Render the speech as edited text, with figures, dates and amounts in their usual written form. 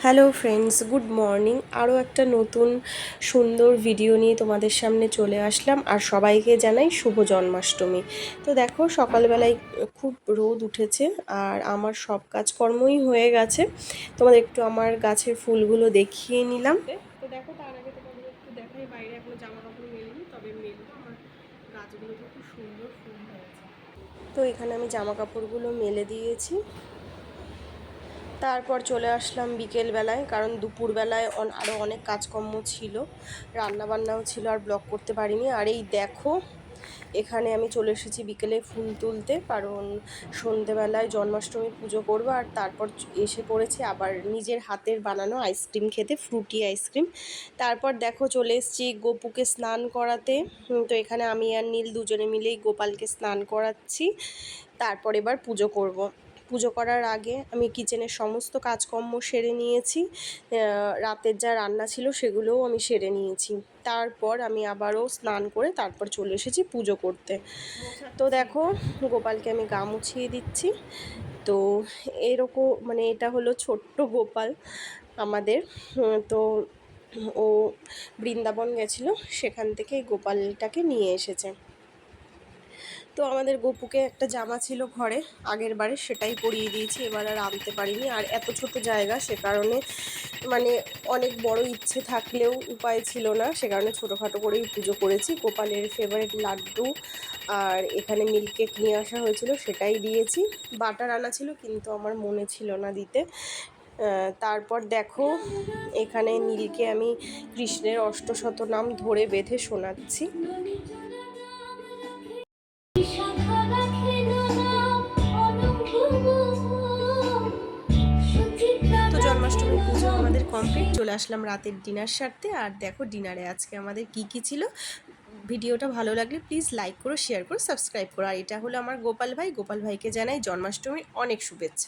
Hello friends, good morning. আরও একটা নতুন সুন্দর ভিডিও নিয়ে তোমাদের সামনে চলে আসলাম, আর সবাইকে জানাই শুভ জন্মাষ্টমী। তো দেখো, সকালবেলায় খুব রোদ উঠেছে আর আমার সব কাজকর্মই হয়ে গেছে। তোমাদের একটু আমার গাছের ফুলগুলো দেখিয়ে নিলাম। তো দেখো, তার আগে তোমাদের একটু দেখাই, বাইরে এখনো জামা কাপড় মেলিনি, তবে মেলবো। আমার গাছগুলোতে খুব সুন্দর ফুল হয়েছে। তো এখানে আমি জামা কাপড়গুলো মেলে দিয়েছি। তারপর চলে আসলাম বিকেলবেলায়, কারণ দুপুরবেলায় আরও অনেক কাজকর্ম ছিল, রান্নাবান্নাও ছিল, আর ব্লগ করতে পারিনি। আর এই দেখো, এখানে আমি চলে এসেছি বিকেলে ফুল তুলতে, কারণ সন্ধেবেলায় জন্মাষ্টমী পুজো করবো। আর তারপর এসে পড়েছে আবার নিজের হাতের বানানো আইসক্রিম খেতে, ফ্রুটি আইসক্রিম। তারপর দেখো, চলে এসেছি গোপুকে স্নান করাতে। তো এখানে আমি আর নীল দুজনে মিলেই গোপালকে স্নান করাচ্ছি। তারপর এবার পুজো করব। পুজো করার আগে আমি কিচেনের সমস্ত কাজকর্ম সেরে নিয়েছি, রাতের যা রান্না ছিল সেগুলোও আমি সেরে নিয়েছি। তারপর আমি আবারও স্নান করে তারপর চলে এসেছি পুজো করতে। তো দেখো, গোপালকে আমি গা মুছিয়ে দিচ্ছি। তো এরকম মানে এটা হলো ছোট্ট গোপাল আমাদের। তো ও বৃন্দাবন গেছিলো, সেখান থেকে গোপালটাকে নিয়ে এসেছে। তো আমাদের গপুকে একটা জামা ছিল ঘরে আগের বারে, সেটাই পরিয়ে দিয়েছি, এবার আর আনতে পারিনি। আর এত ছোট জায়গা, সে কারণে মানে অনেক বড় ইচ্ছে থাকলেও উপায় ছিল না, সে কারণে ছোটোখাটো করেই পুজো করেছি। গোপালের ফেভারিট লাড্ডু আর এখানে মিল্ক কেক নিয়ে আসা হয়েছিল, সেটাই দিয়েছি। বাটার আনা ছিল কিন্তু আমার মনে ছিল না দিতে। তারপর দেখো, এখানে নীলকে আমি কৃষ্ণের অষ্টশতনাম ধরে বেঁধে শোনাচ্ছি। তো জন্মাষ্টমীর পুজো আমাদের কমপ্লিট, চলে আসলাম রাতের ডিনার সারতে। আর দেখো, ডিনারে আজকে আমাদের কি ছিল। ভিডিওটা ভালো লাগলে প্লিজ লাইক করো, শেয়ার করো, সাবস্ক্রাইব করো। আর এটা হলো আমার গোপাল ভাই। গোপাল ভাইকে জানাই জন্মাষ্টমীর অনেক শুভেচ্ছা।